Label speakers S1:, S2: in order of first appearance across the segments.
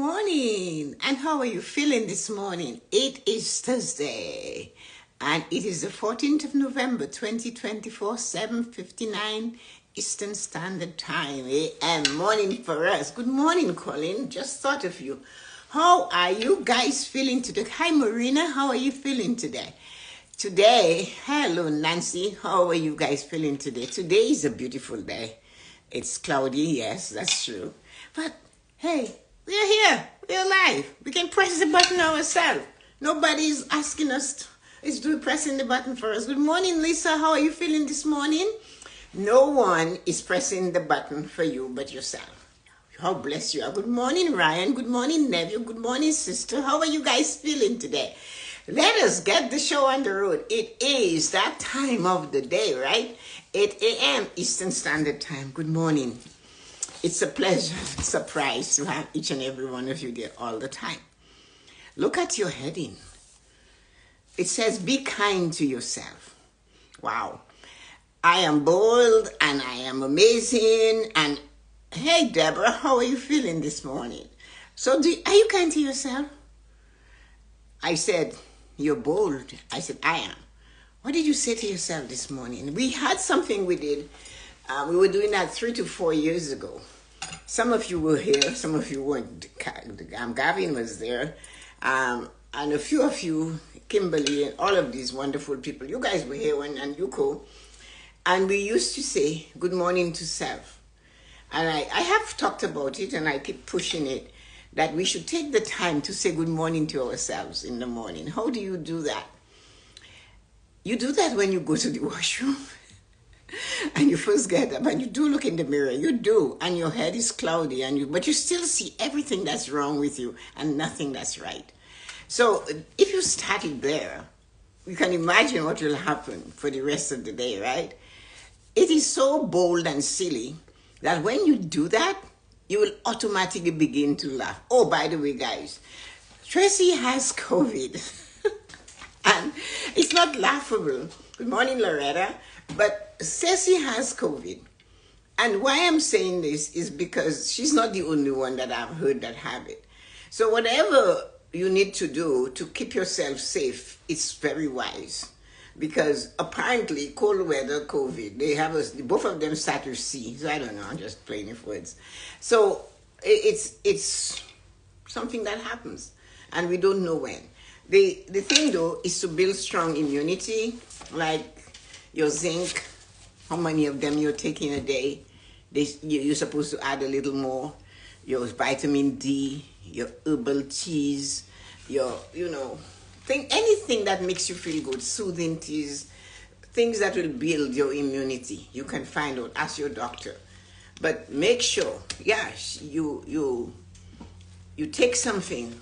S1: morning. And how are you feeling this morning? It is Thursday, and it is the 14th of November, 2024, 7:59 Eastern Standard Time, a.m. morning for us. Good morning, Colin. Just thought of you. How are you guys feeling today? Hi, Marina. How are you feeling today? Hello, Nancy. How are you guys feeling today? Today is a beautiful day. It's cloudy, yes, that's true. But hey, we're here. We're alive. We can press the button ourselves. Nobody's asking us. It's pressing the button for us. Good morning, Lisa. How are you feeling this morning? No one is pressing the button for you but yourself. How blessed you are. Good morning, Ryan. Good morning, nephew. Good morning, sister. How are you guys feeling today? Let us get the show on the road. It is that time of the day, right? 8 a.m. Eastern Standard Time. Good morning. It's a pleasure, surprise to have each and every one of you there all the time. Look at your heading. It says, be kind to yourself. Wow. I am bold and I am amazing. And hey, Deborah, how are you feeling this morning? So are you kind to yourself? I said, you're bold. I said, I am. What did you say to yourself this morning? We had something we did. We were doing that 3 to 4 years ago. Some of you were here. Some of you weren't. Gavin was there. And a few of you, Kimberly, and all of these wonderful people. You guys were here and Yuko. And we used to say, good morning to self. And I have talked about it and I keep pushing it, that we should take the time to say good morning to ourselves in the morning. How do you do that? You do that when you go to the washroom and you first get up and you do look in the mirror. You do, and your head is cloudy, but you still see everything that's wrong with you and nothing that's right. So if you started there, you can imagine what will happen for the rest of the day, right? It is so bold and silly that when you do that, you will automatically begin to laugh. Oh, by the way, guys, Tracy has COVID. And it's not laughable. Good morning, Loretta. But Ceci has COVID. And why I'm saying this is because she's not the only one that I've heard that have it. So whatever you need to do to keep yourself safe, it's very wise. Because apparently cold weather, COVID, both of them start to see. So I don't know, I'm just playing with words. So it's something that happens. And we don't know when. The thing though is to build strong immunity, like your zinc, how many of them you're taking a day. You're supposed to add a little more. Your vitamin D, your herbal teas, anything that makes you feel good, soothing teas, things that will build your immunity. You can find out, ask your doctor. But make sure, you take something,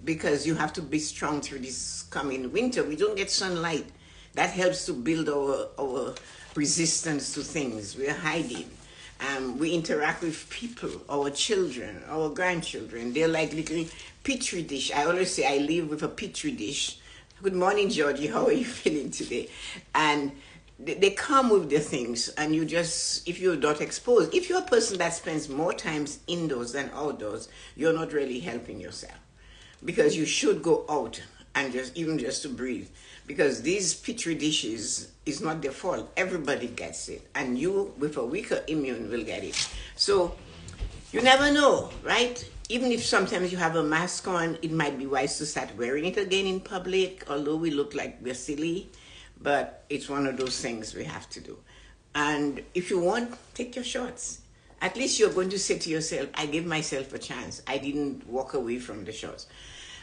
S1: because you have to be strong through this coming winter. We don't get sunlight. That helps to build our resistance to things. We're hiding. We interact with people, our children, our grandchildren. They're like little petri dish. I always say I live with a petri dish. Good morning, Georgie. How are you feeling today? And they come with the things, and if you're not exposed, if you're a person that spends more times indoors than outdoors, you're not really helping yourself. Because you should go out and just to breathe. Because these petri dishes is not their fault. Everybody gets it. And you, with a weaker immune, will get it. So you never know, right? Even if sometimes you have a mask on, it might be wise to start wearing it again in public, although we look like we're silly. But it's one of those things we have to do. And if you want, take your shots. At least you're going to say to yourself, I gave myself a chance. I didn't walk away from the shots.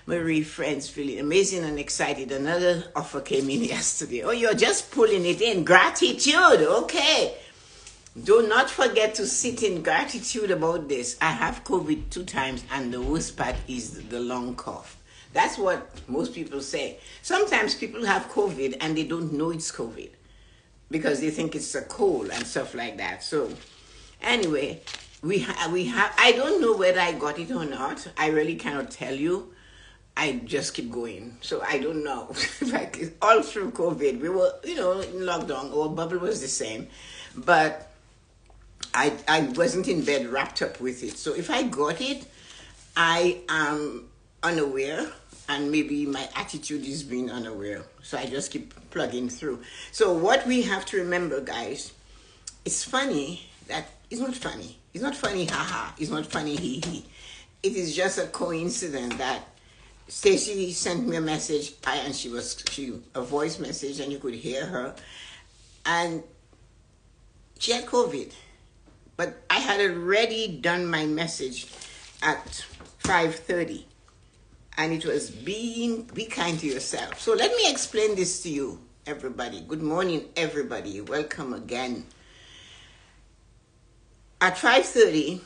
S1: Marie, friends, feeling amazing and excited. Another offer came in yesterday. Oh, you're just pulling it in. Gratitude. Okay. Do not forget to sit in gratitude about this. I have COVID 2 times, and the worst part is the long cough. That's what most people say. Sometimes people have COVID and they don't know it's COVID because they think it's a cold and stuff like that. So anyway, we have, I don't know whether I got it or not. I really cannot tell you. I just keep going. So I don't know. Like all through COVID, we were, in lockdown. Our bubble was the same. But I wasn't in bed wrapped up with it. So if I got it, I am unaware, and maybe my attitude is being unaware. So I just keep plugging through. So what we have to remember, guys, it's funny that it's not funny. It's not funny, haha. It's not funny, hee hee. It is just a coincidence that Stacy sent me a message, and she a voice message, and you could hear her, and she had COVID. But I had already done my message at 5:30, and it was be kind to yourself. So let me explain this to you, everybody. Good morning, everybody. Welcome again. At 5:30,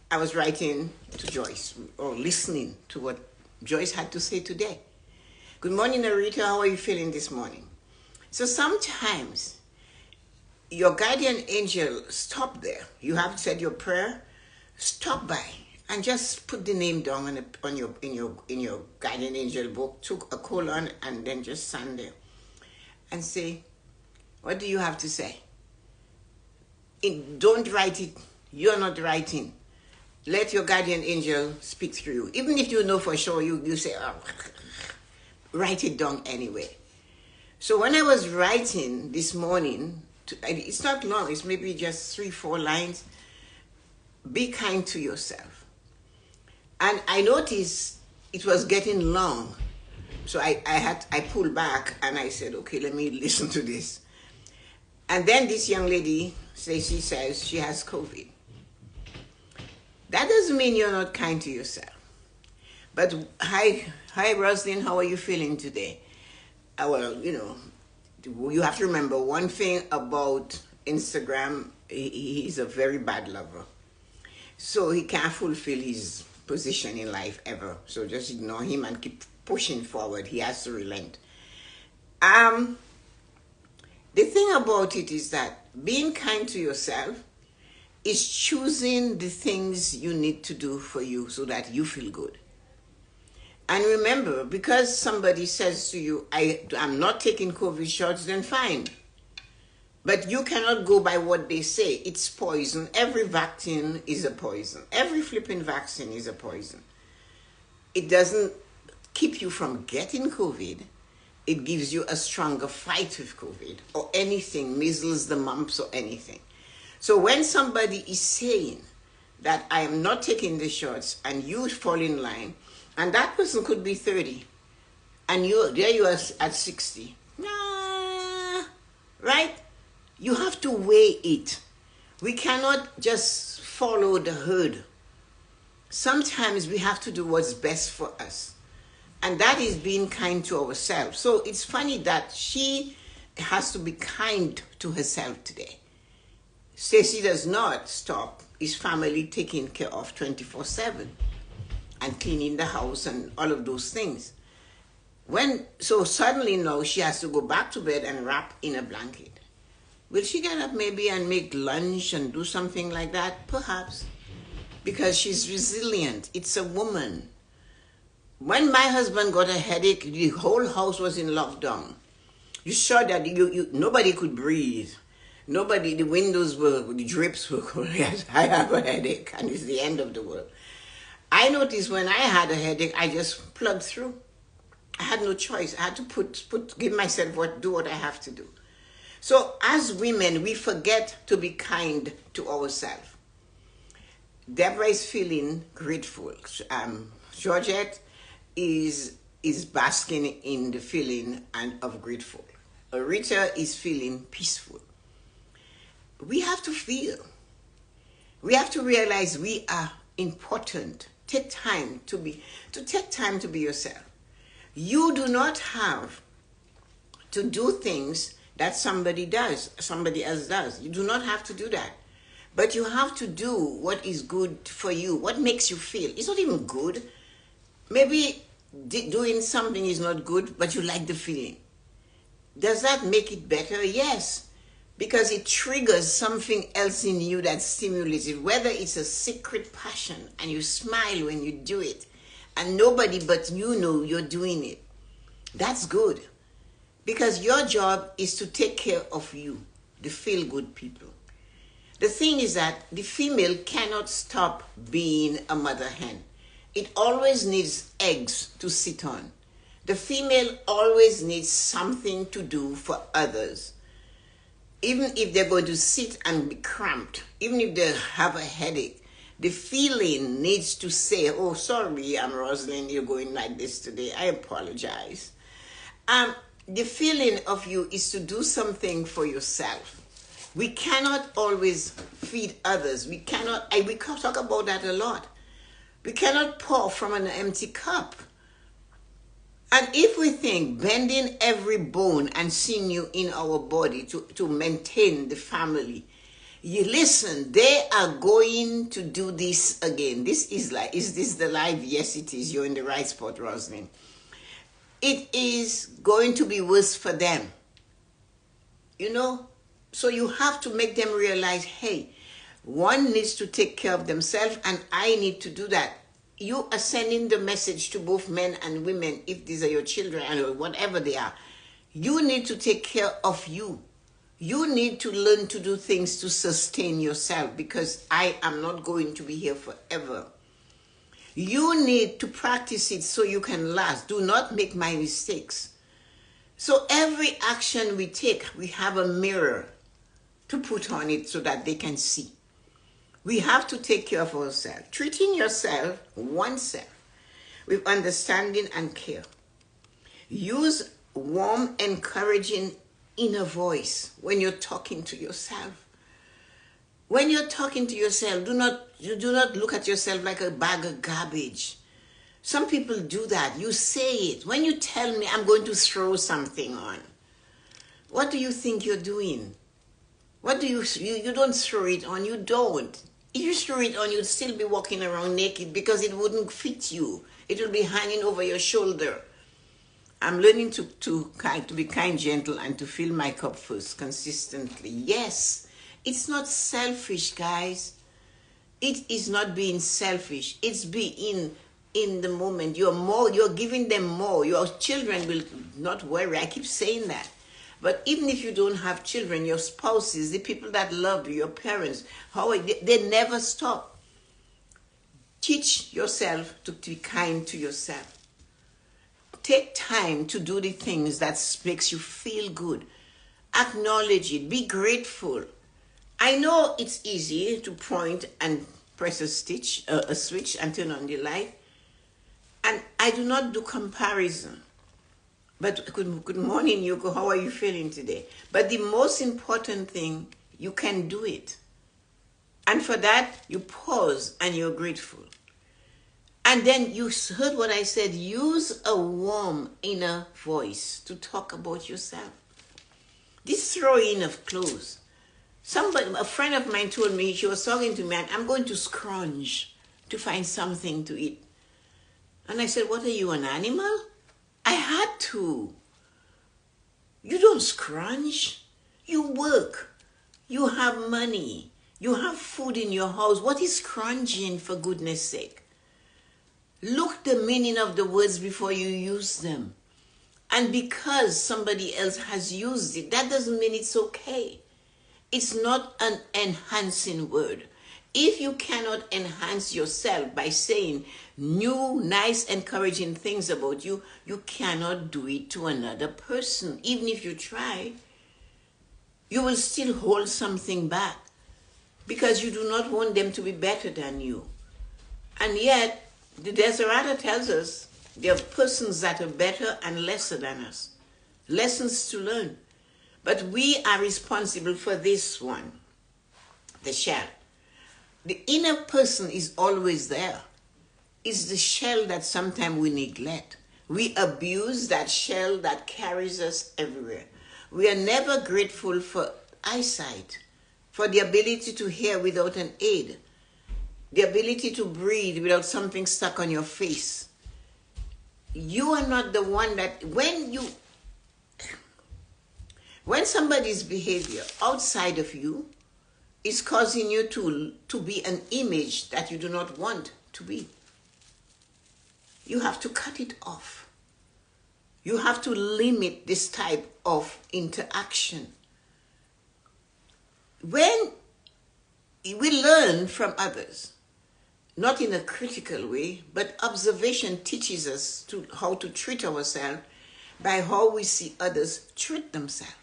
S1: I was writing to Joyce, or listening to what Joyce had to say today. Good morning, Narita. How are you feeling this morning? So sometimes your guardian angel stop there. You have said your prayer, stop by and just put the name down in your guardian angel book, took a colon, and then just stand there and say, what do you have to say? Don't write it. You're not writing. Let your guardian angel speak through you. Even if you know for sure, you say, oh, write it down anyway. So when I was writing this morning, it's not long, it's maybe just 3-4 lines. Be kind to yourself. And I noticed it was getting long. So I pulled back and I said, okay, let me listen to this. And then this young lady, she says she has COVID. That doesn't mean you're not kind to yourself. But hi, Roslyn, how are you feeling today? Well, you have to remember one thing about Instagram, he's a very bad lover. So he can't fulfill his position in life ever. So just ignore him and keep pushing forward. He has to relent. The thing about it is that being kind to yourself is choosing the things you need to do for you so that you feel good. And remember, because somebody says to you, I'm not taking COVID shots, then fine. But you cannot go by what they say. It's poison. Every vaccine is a poison. Every flipping vaccine is a poison. It doesn't keep you from getting COVID. It gives you a stronger fight with COVID or anything, measles, the mumps, or anything. So when somebody is saying that I am not taking the shots and you fall in line, and that person could be 30, and there you are at 60. Nah, right? You have to weigh it. We cannot just follow the herd. Sometimes we have to do what's best for us. And that is being kind to ourselves. So it's funny that she has to be kind to herself today. Stacy does not stop his family taking care of 24/7 and cleaning the house and all of those things. So suddenly now she has to go back to bed and wrap in a blanket. Will she get up maybe and make lunch and do something like that? Perhaps. Because she's resilient. It's a woman. When my husband got a headache, the whole house was in lockdown. You saw that nobody could breathe. Nobody, the drips were going, yes, I have a headache, and it's the end of the world. I noticed when I had a headache, I just plugged through. I had no choice. I had to give myself do what I have to do. So as women, we forget to be kind to ourselves. Deborah is feeling grateful. Georgette is basking in the feeling of grateful. Rita is feeling peaceful. We have to feel. We have to realize we are important. Take time to be yourself. You do not have to do things that somebody else does. You do not have to do that. But you have to do what is good for you, what makes you feel. It's not even good. Maybe doing something is not good, but you like the feeling. Does that make it better? Yes. Because it triggers something else in you that stimulates it, whether it's a secret passion and you smile when you do it and nobody but you know you're doing it. That's good. Because your job is to take care of you, the feel-good people. The thing is that the female cannot stop being a mother hen. It always needs eggs to sit on. The female always needs something to do for others. Even if they're going to sit and be cramped, even if they have a headache, the feeling needs to say, oh, sorry, I'm Rosalind, you're going like this today. I apologize. The feeling of you is to do something for yourself. We cannot always feed others. We talk about that a lot. We cannot pour from an empty cup. And if we think bending every bone and sinew in our body to maintain the family, you listen, they are going to do this again. Is this the life? Yes, it is. You're in the right spot, Rosalind. It is going to be worse for them. So you have to make them realize, hey, one needs to take care of themselves and I need to do that. You are sending the message to both men and women, if these are your children or whatever they are. You need to take care of you. You need to learn to do things to sustain yourself because I am not going to be here forever. You need to practice it so you can last. Do not make my mistakes. So every action we take, we have a mirror to put on it so that they can see. We have to take care of ourselves. Treating yourself, oneself, with understanding and care. Use warm, encouraging inner voice when you're talking to yourself. When you're talking to yourself, do not look at yourself like a bag of garbage. Some people do that. You say it. When you tell me I'm going to throw something on, what do you think you're doing? You don't throw it on, you don't. If you throw it on, you'd still be walking around naked because it wouldn't fit you. It will be hanging over your shoulder. I'm learning to be kind, gentle, and to fill my cup first consistently. Yes, it's not selfish, guys. It is not being selfish. It's being in the moment. You're giving them more. Your children will not worry. I keep saying that. But even if you don't have children, your spouses, the people that love you, your parents, they never stop. Teach yourself to be kind to yourself. Take time to do the things that makes you feel good. Acknowledge it. Be grateful. I know it's easy to point and press a switch and turn on the light. And I do not do comparison. But good morning, Yoko. How are you feeling today? But the most important thing, you can do it. And for that, you pause and you're grateful. And then you heard what I said. Use a warm inner voice to talk about yourself. This throwing of clothes. A friend of mine told me, she was talking to me, and I'm going to scrounge to find something to eat. And I said, what are you, an animal? I had to. You don't scrounge. You work. You have money. You have food in your house. What is scrounging, for goodness sake? Look the meaning of the words before you use them. And because somebody else has used it, that doesn't mean it's okay. It's not an enhancing word. If you cannot enhance yourself by saying new, nice, encouraging things about you, you cannot do it to another person. Even if you try, you will still hold something back because you do not want them to be better than you. And yet, the Desirata tells us there are persons that are better and lesser than us. Lessons to learn. But we are responsible for this one, the shell. The inner person is always there. It's the shell that sometimes we neglect. We abuse that shell that carries us everywhere. We are never grateful for eyesight, for the ability to hear without an aid, the ability to breathe without something stuck on your face. You are not the one that, when somebody's behavior outside of you is causing you to be an image that you do not want to be, you have to cut it off. You have to limit this type of interaction. When we learn from others, not in a critical way, but observation teaches us how to treat ourselves by how we see others treat themselves.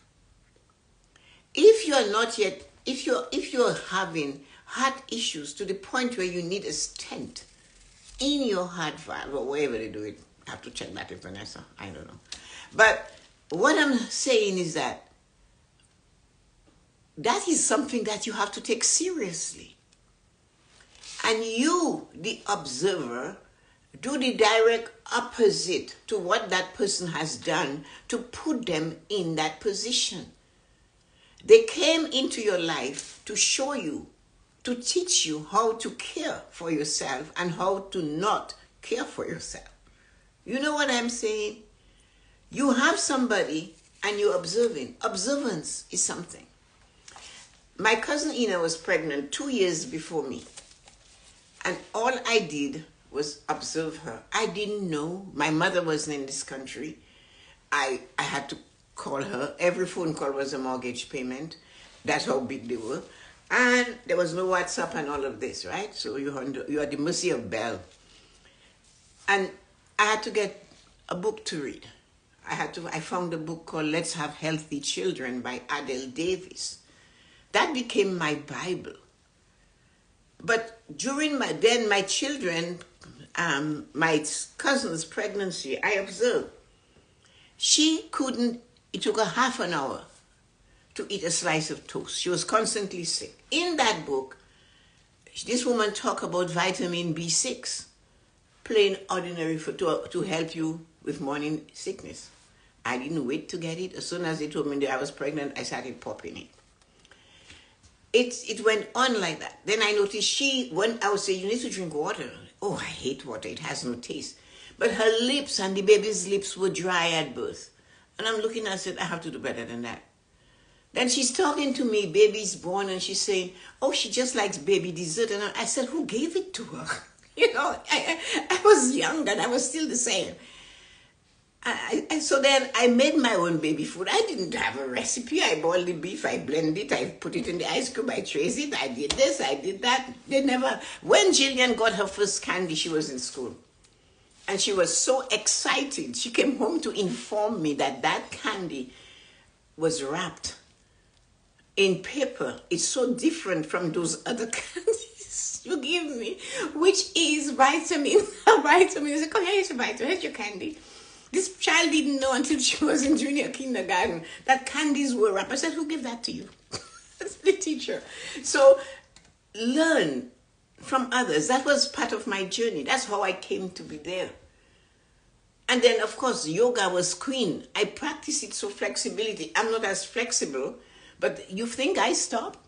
S1: If you are not yet, if you're having heart issues to the point where you need a stent in your heart valve or wherever they do it, I have to check that with Vanessa. I don't know. But what I'm saying is that is something that you have to take seriously. And you, the observer, do the direct opposite to what that person has done to put them in that position. They came into your life to show you, to teach you how to care for yourself and how to not care for yourself. You know what I'm saying? You have somebody and you're observing. Observance is something. My cousin Ina was pregnant 2 years before me. And all I did was observe her. I didn't know. My mother wasn't in this country. I had to call her. Every phone call was a mortgage payment. That's how big they were. And there was no WhatsApp and all of this, right? So you're at the mercy of Bell. And I had to get a book to read. I found a book called Let's Have Healthy Children by Adele Davis. That became my Bible. But during my children, my cousin's pregnancy, I observed. She couldn't, it took her half an hour to eat a slice of toast. She was constantly sick. In that book, this woman talked about vitamin B6, plain ordinary to help you with morning sickness. I didn't wait to get it. As soon as they told me that I was pregnant, I started popping it. It went on like that. Then I noticed when I would say, you need to drink water. Oh, I hate water. It has no taste. But her lips and the baby's lips were dry at birth. And I'm looking, I said, I have to do better than that. Then she's talking to me, baby's born, and she's saying, oh, she just likes baby dessert. And I said, who gave it to her? I was young and I was still the same. So then I made my own baby food. I didn't have a recipe. I boiled the beef, I blended it, I put it in the ice cube, I traced it, I did this, I did that. When Jillian got her first candy, she was in school. And she was so excited. She came home to inform me that candy was wrapped in paper. It's so different from those other candies you give me, which is vitamin. Vitamin. I said, come here, here's your vitamin, here's your candy. This child didn't know until she was in junior kindergarten that candies were wrapped. I said, who gave that to you? That's the teacher. So learn from others. That was part of my journey. That's how I came to be there. And then, of course, yoga was queen. I practice it so flexibility. I'm not as flexible, but you think I stop?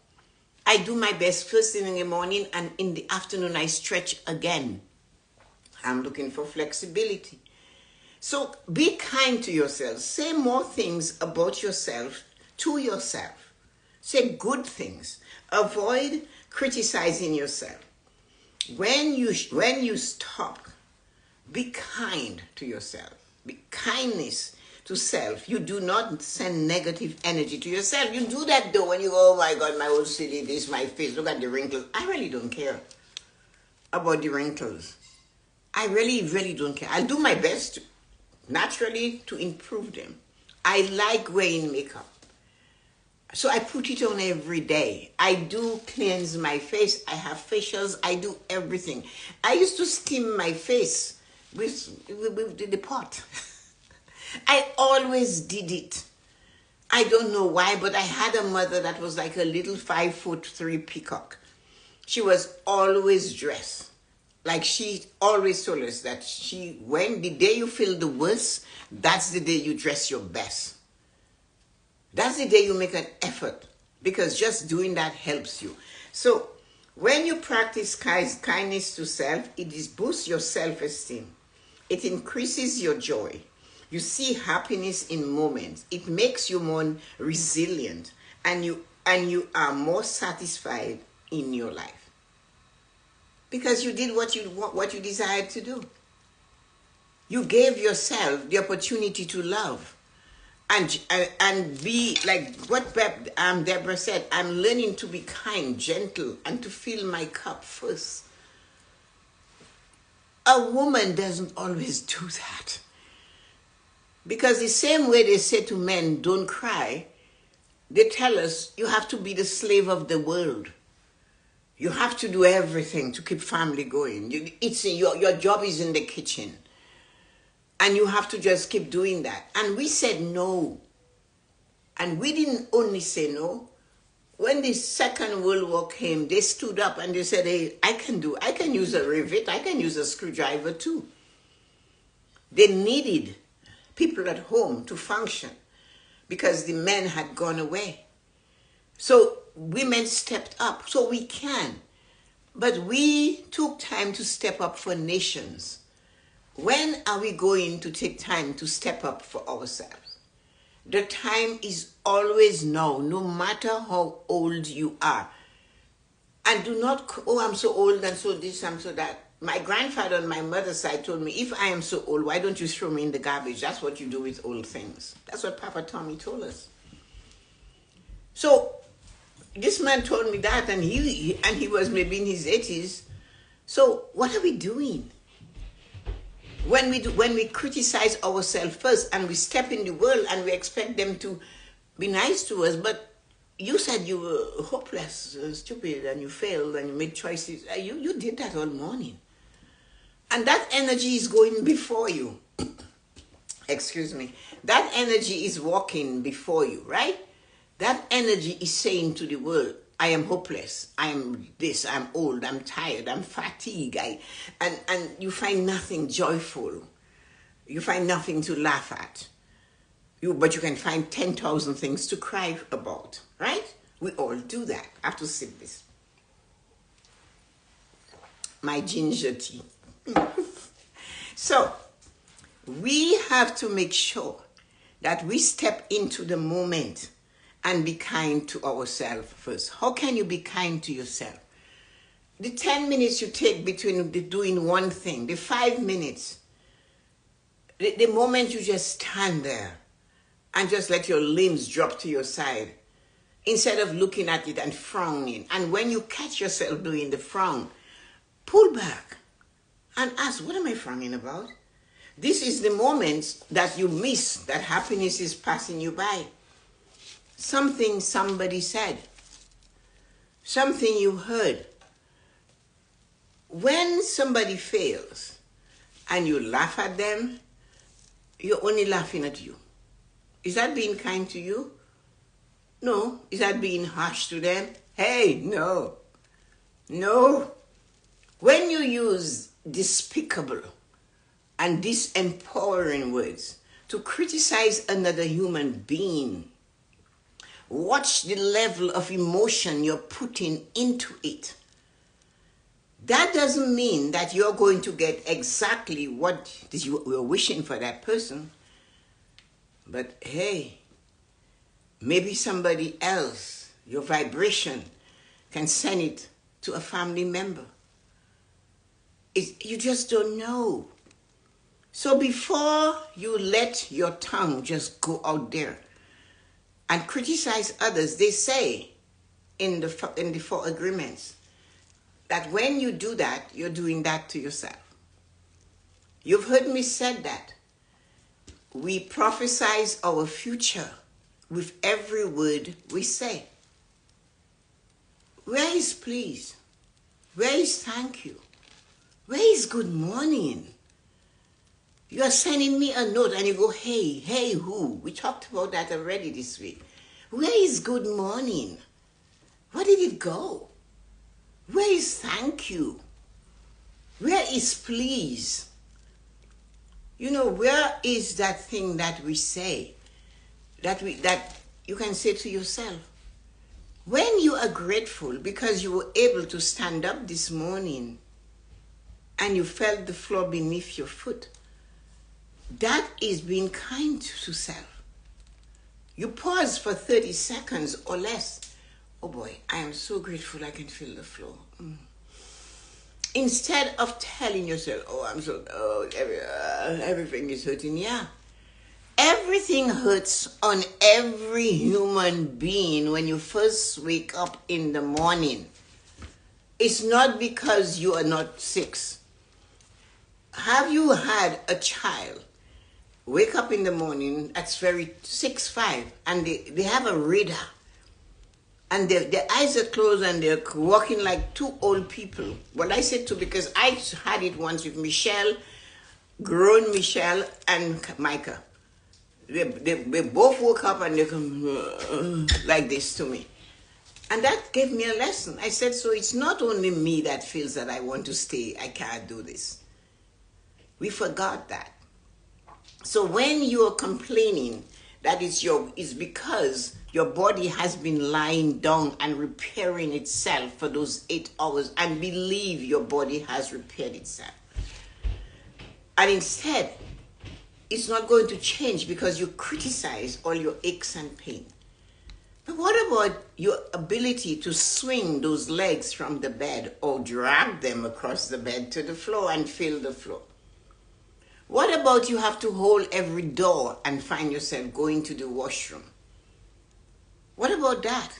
S1: I do my best first thing in the morning, and in the afternoon I stretch again. I'm looking for flexibility. So be kind to yourself. Say more things about yourself to yourself. Say good things. Avoid criticizing yourself. When you stop, be kind to yourself. Be kindness to self. You do not send negative energy to yourself. You do that though when you go, oh my God, my old silly, this, my face, look at the wrinkles. I really don't care about the wrinkles. I really, really don't care. I'll do my best naturally to improve them. I like wearing makeup. So I put it on every day. I do cleanse my face. I have facials. I do everything. I used to steam my face with the pot. I always did it. I don't know why, but I had a mother that was like a little 5'3" peacock. She was always dressed. Like she always told us that when the day you feel the worst, that's the day you dress your best. That's the day you make an effort, because just doing that helps you. So when you practice kindness to self, it boosts your self-esteem. It increases your joy. You see happiness in moments. It makes you more resilient, and you are more satisfied in your life. Because you did what you desired to do. You gave yourself the opportunity to love and be like what Deborah said. I'm learning to be kind, gentle, and to fill my cup first. a woman doesn't always do that. Because the same way they say to men, don't cry, they tell us you have to be the slave of the world. You have to do everything to keep family going. Your job is in the kitchen. And you have to just keep doing that. And we said no. And we didn't only say no. When the Second World War came, they stood up and they said, hey, I can use a rivet, I can use a screwdriver too. They needed people at home to function because the men had gone away. So women stepped up, so we can. But we took time to step up for nations. When are we going to take time to step up for ourselves? The time is always now, no matter how old you are. And do not, oh, I'm so old and so this, I'm so that. My grandfather on my mother's side told me, if I am so old, why don't you throw me in the garbage? That's what you do with old things. That's what Papa Tommy told us. So this man told me that, and he was maybe in his 80s. So what are we doing? When we criticize ourselves first and we step in the world and we expect them to be nice to us, but you said you were hopeless, stupid, and you failed and you made choices. You did that all morning. And that energy is going before you. Excuse me. That energy is walking before you, right? That energy is saying to the world, I am hopeless, I am this, I'm old, I'm tired, I'm fatigued, and you find nothing joyful. You find nothing to laugh at. But you can find 10,000 things to cry about, right? We all do that. I have to sip this. My ginger tea. So, we have to make sure that we step into the moment and be kind to ourselves first. How can you be kind to yourself? The 10 minutes you take between doing one thing, the 5 minutes, the moment you just stand there and just let your limbs drop to your side, instead of looking at it and frowning. And when you catch yourself doing the frown, pull back and ask, what am I frowning about? This is the moment that you miss, that happiness is passing you by. Something somebody said, something you heard. When somebody fails and you laugh at them, you're only laughing at you. Is that being kind to you? No. Is that being harsh to them? Hey, no. No. When you use despicable and disempowering words to criticize another human being, watch the level of emotion you're putting into it. That doesn't mean that you're going to get exactly what you're wishing for that person. But hey, maybe somebody else, your vibration, can send it to a family member. You just don't know. So before you let your tongue just go out there and criticize others, they say in the 4 agreements that when you do that, you're doing that to yourself. You've heard me say that. We prophesize our future with every word we say. Where is please? Where is thank you? Where is good morning? You are sending me a note and you go, hey, who? We talked about that already this week. Where is good morning? Where did it go? Where is thank you? Where is please? You know, where is that thing that we say, that you can say to yourself? When you are grateful because you were able to stand up this morning and you felt the floor beneath your foot, that is being kind to self. You pause for 30 seconds or less. Oh boy, I am so grateful I can feel the floor. Instead of telling yourself, everything is hurting. Yeah. Everything hurts on every human being when you first wake up in the morning. It's not because you are not sick. Have you had a child wake up in the morning, that's very 6, 5, and they have a radar, and their eyes are closed and they're walking like two old people? Well, I said two because I had it once with Michelle, grown Michelle, and Micah. They both woke up and they come like this to me. And that gave me a lesson. I said, so it's not only me that feels that I want to stay, I can't do this. We forgot that. So when you're complaining, that is because your body has been lying down and repairing itself for those 8 hours, and believe your body has repaired itself. And instead, it's not going to change because you criticize all your aches and pain. But what about your ability to swing those legs from the bed or drag them across the bed to the floor and feel the floor? What about you have to hold every door and find yourself going to the washroom? What about that?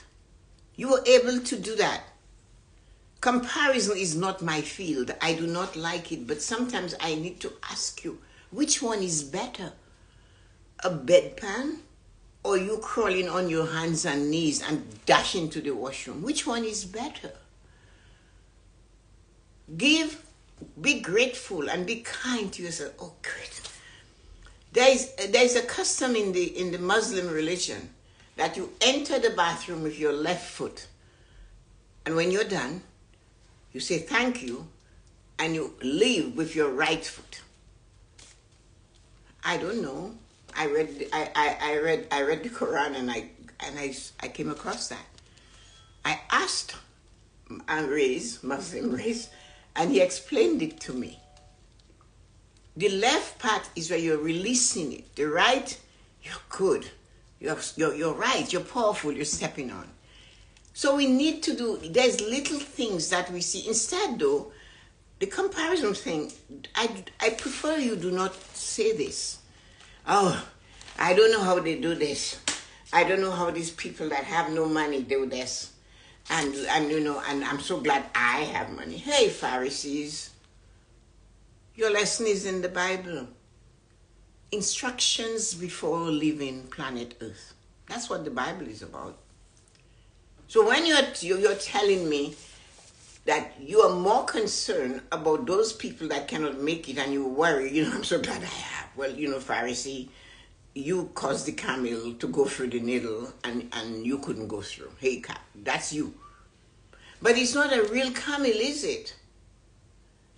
S1: You were able to do that. Comparison is not my field. I do not like it, but sometimes I need to ask you, which one is better? A bedpan or you crawling on your hands and knees and dashing to the washroom? Which one is better? Be grateful and be kind to yourself. Oh, great. There's a custom in the Muslim religion that you enter the bathroom with your left foot, and when you're done, you say thank you, and you leave with your right foot. I don't know. I read the Quran and I came across that. I asked Muslim Rez, and he explained it to me. The left part is where you're releasing it. The right, you're good. You're right. You're powerful. You're stepping on. So we need to do. There's little things that we see. Instead, though, the comparison thing. I prefer you do not say this. Oh, I don't know how they do this. I don't know how these people that have no money do this. And I'm so glad I have money. Hey, Pharisees, your lesson is in the Bible. Instructions before leaving planet Earth. That's what the Bible is about. So when you're telling me that you are more concerned about those people that cannot make it and you worry, I'm so glad I have. Well, Pharisee, you caused the camel to go through the needle and you couldn't go through. Hey, that's you. But it's not a real camel, is it?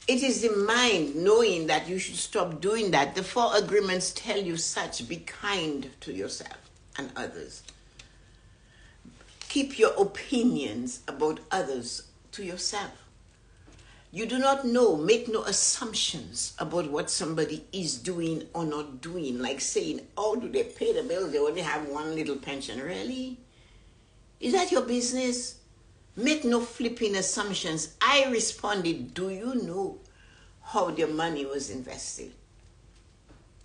S1: It is the mind knowing that you should stop doing that. The 4 agreements tell you such. Be kind to yourself and others. Keep your opinions about others to yourself. You do not know, make no assumptions about what somebody is doing or not doing. Like saying, oh, do they pay the bills? They only have one little pension. Really? Is that your business? Make no flipping assumptions. I responded, do you know how their money was invested?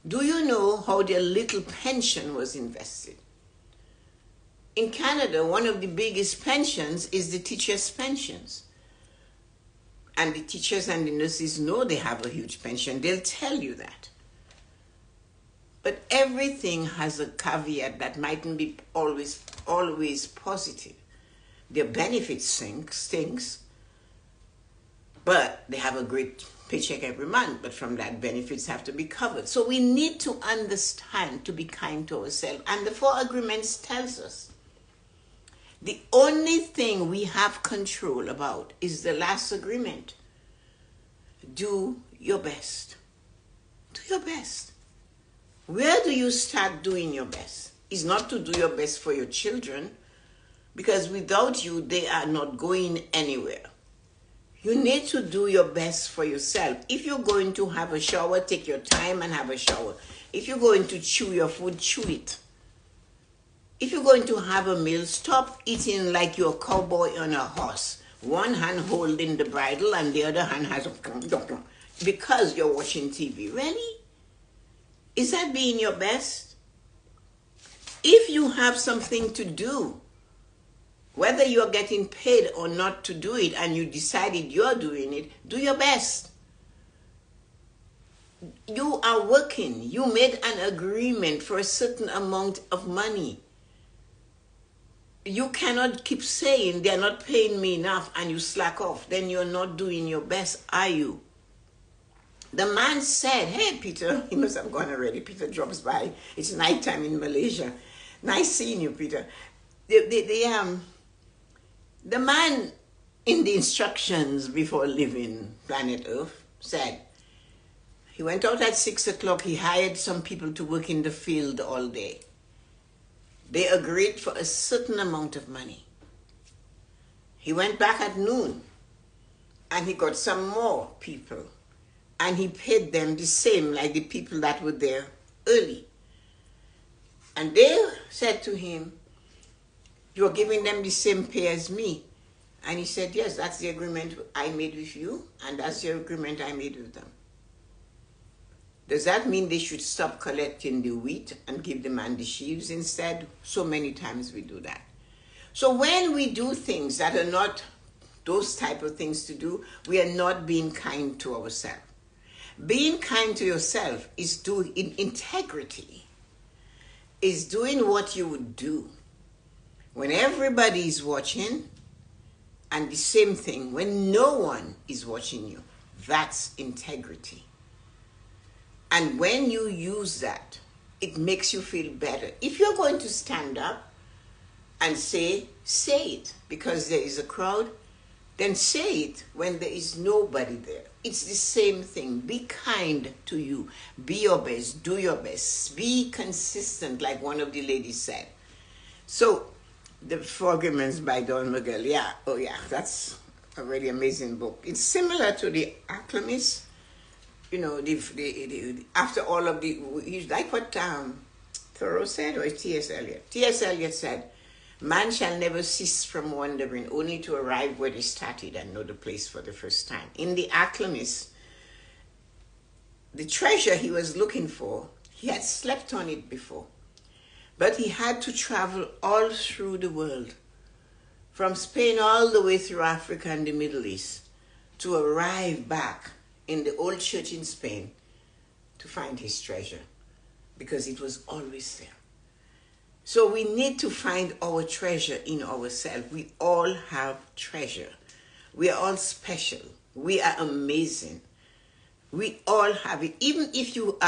S1: Do you know how their little pension was invested? In Canada, one of the biggest pensions is the teachers' pensions. And the teachers and the nurses know they have a huge pension. They'll tell you that. But everything has a caveat that mightn't be always positive. Their benefits stinks, but they have a great paycheck every month. But from that, benefits have to be covered. So we need to understand to be kind to ourselves. And the 4 agreements tells us the only thing we have control about is the last agreement. Do your best. Do your best. Where do you start doing your best? It's not to do your best for your children, because without you, they are not going anywhere. You need to do your best for yourself. If you're going to have a shower, take your time and have a shower. If you're going to chew your food, chew it. If you're going to have a meal, stop eating like you're a cowboy on a horse. One hand holding the bridle and the other hand has because you're watching TV. Really? Is that being your best? If you have something to do, whether you're getting paid or not to do it, and you decided you're doing it, do your best. You are working. You made an agreement for a certain amount of money. You cannot keep saying they're not paying me enough and you slack off. Then you're not doing your best, are you? The man said, hey, Peter, he must have gone already. Peter drops by. It's nighttime in Malaysia. Nice seeing you, Peter. The man in the instructions before leaving planet Earth said, he went out at 6 o'clock. He hired some people to work in the field all day. They agreed for a certain amount of money. He went back at noon and he got some more people and he paid them the same like the people that were there early. And they said to him, you're giving them the same pay as me. And he said, yes, that's the agreement I made with you and that's the agreement I made with them. Does that mean they should stop collecting the wheat and give the man the sheaves instead? So many times we do that. So when we do things that are not those type of things to do, we are not being kind to ourselves. Being kind to yourself is doing integrity, is doing what you would do when everybody is watching, and the same thing when no one is watching you. That's integrity. And when you use that, it makes you feel better. If you're going to stand up and say it because there is a crowd, then say it when there is nobody there. It's the same thing. Be kind to you. Be your best. Do your best. Be consistent, like one of the ladies said. So, The Forgiveness by Don Miguel. Yeah, oh yeah, that's a really amazing book. It's similar to The Alchemist. You know, after all of like what Thoreau said, or T.S. Eliot. T.S. Eliot said, man shall never cease from wandering, only to arrive where they started and know the place for the first time. In The Alchemist, the treasure he was looking for, he had slept on it before. But he had to travel all through the world, from Spain all the way through Africa and the Middle East, to arrive back in the old church in Spain to find his treasure, because it was always there. So we need to find our treasure in ourselves. We all have treasure. We are all special. We are amazing. We all have it. Even if you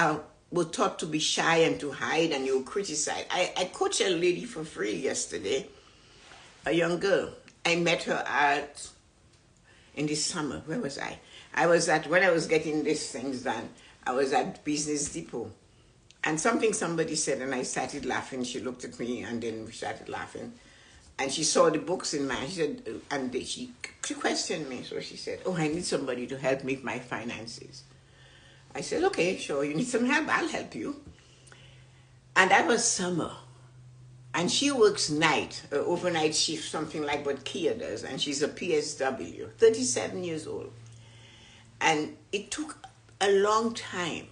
S1: were taught to be shy and to hide and you criticize. I coached a lady for free yesterday, a young girl. I met her in the summer. Where was I? When I was getting these things done, I was at Business Depot. And somebody said, and I started laughing. She looked at me, and then we started laughing. And she saw the books in my hand. She said, and she questioned me. So she said, oh, I need somebody to help me with my finances. I said, okay, sure, you need some help, I'll help you. And that was summer. And she works overnight shift, something like what Kia does. And she's a PSW, 37 years old. And it took a long time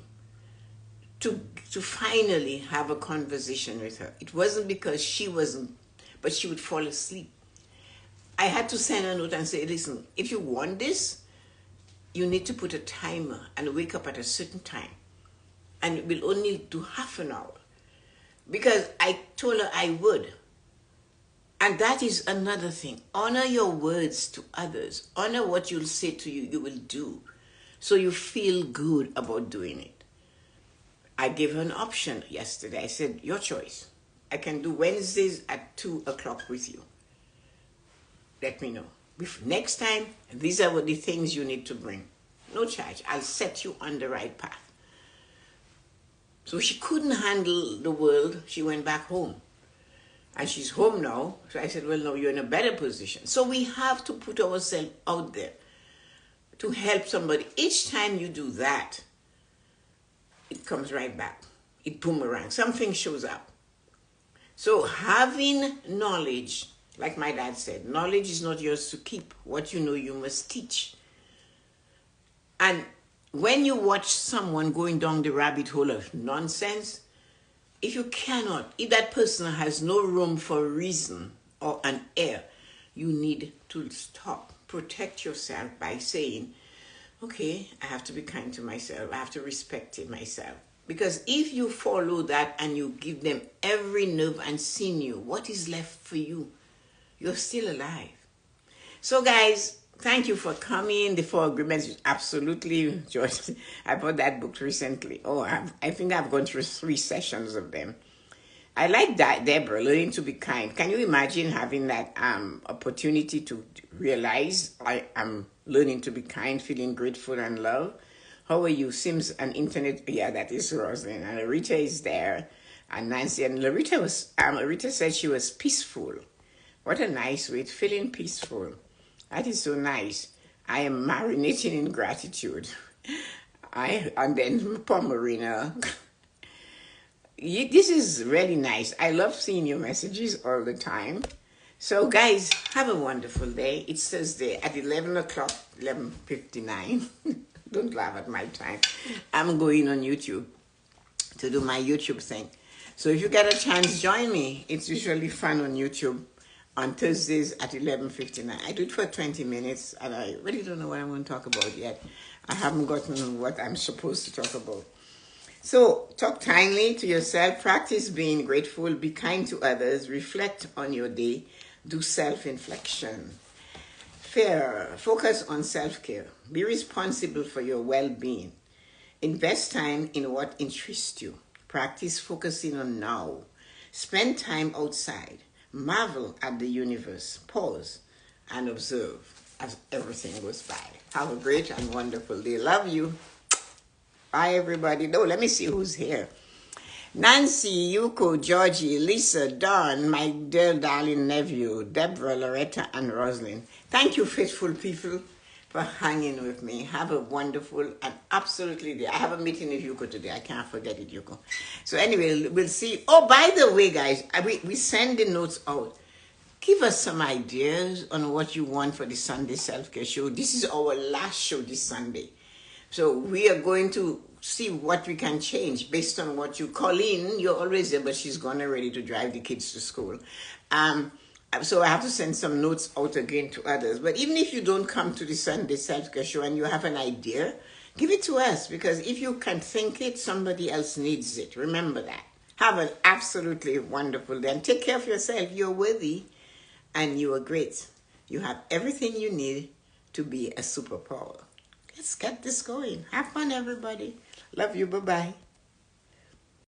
S1: to finally have a conversation with her. It wasn't because she wasn't, but she would fall asleep. I had to send her a note and say, listen, if you want this, you need to put a timer and wake up at a certain time. And we'll only do half an hour. Because I told her I would. And that is another thing. Honor your words to others. Honor what you'll say to you, you will do. So you feel good about doing it. I gave her an option yesterday. I said, your choice. I can do Wednesdays at 2 o'clock with you. Let me know. Next time, these are the things you need to bring. No charge. I'll set you on the right path. So she couldn't handle the world. She went back home. And she's home now. So I said, well, no, you're in a better position. So we have to put ourselves out there to help somebody. Each time you do that, it comes right back. It boomerangs. Something shows up. So having knowledge, like my dad said, knowledge is not yours to keep. What you know, you must teach. And when you watch someone going down the rabbit hole of nonsense, if that person has no room for reason or an error, you need to stop. Protect yourself by saying, okay, I have to be kind to myself. I have to respect it myself. Because if you follow that and you give them every nerve and sinew, what is left for you? You're still alive. So, guys, thank you for coming. The Four Agreements is absolutely, George. I bought that book recently. Oh, I think I've gone through 3 sessions of them. I like that, Deborah, learning to be kind. Can you imagine having that opportunity to realize I am learning to be kind, feeling grateful and love? How are you? Sims and internet. Yeah, that is Rosalind. And Larita is there. And Nancy. And Larita said she was peaceful. What a nice way, feeling peaceful. That is so nice. I am marinating in gratitude. And then poor Marina. This is really nice. I love seeing your messages all the time. So, guys, have a wonderful day. It's Thursday at 11 o'clock, 11:59. Don't laugh at my time. I'm going on YouTube to do my YouTube thing. So if you get a chance, join me. It's usually fun on YouTube on Thursdays at 11:59. I do it for 20 minutes, and I really don't know what I'm going to talk about yet. I haven't gotten what I'm supposed to talk about. So, talk kindly to yourself, practice being grateful, be kind to others, reflect on your day, do self-inflection. Focus on self-care, be responsible for your well-being, invest time in what interests you, practice focusing on now, spend time outside, marvel at the universe, pause and observe as everything goes by. Have a great and wonderful day. Love you. Bye, everybody. No, let me see who's here. Nancy, Yuko, Georgie, Lisa, Dawn, my dear darling nephew, Deborah, Loretta, and Rosalind. Thank you, faithful people, for hanging with me. Have a wonderful and absolutely day. I have a meeting with Yuko today. I can't forget it, Yuko. So anyway, we'll see. Oh, by the way, guys, we send the notes out. Give us some ideas on what you want for the Sunday self-care show. This is our last show this Sunday. So we are going to see what we can change based on what you call in. You're always there, but she's gone already to drive the kids to school. So I have to send some notes out again to others. But even if you don't come to the Sunday self-care show and you have an idea, give it to us. Because if you can think it, somebody else needs it. Remember that. Have an absolutely wonderful day. And take care of yourself. You're worthy and you are great. You have everything you need to be a superpower. Let's get this going. Have fun, everybody. Love you. Bye-bye.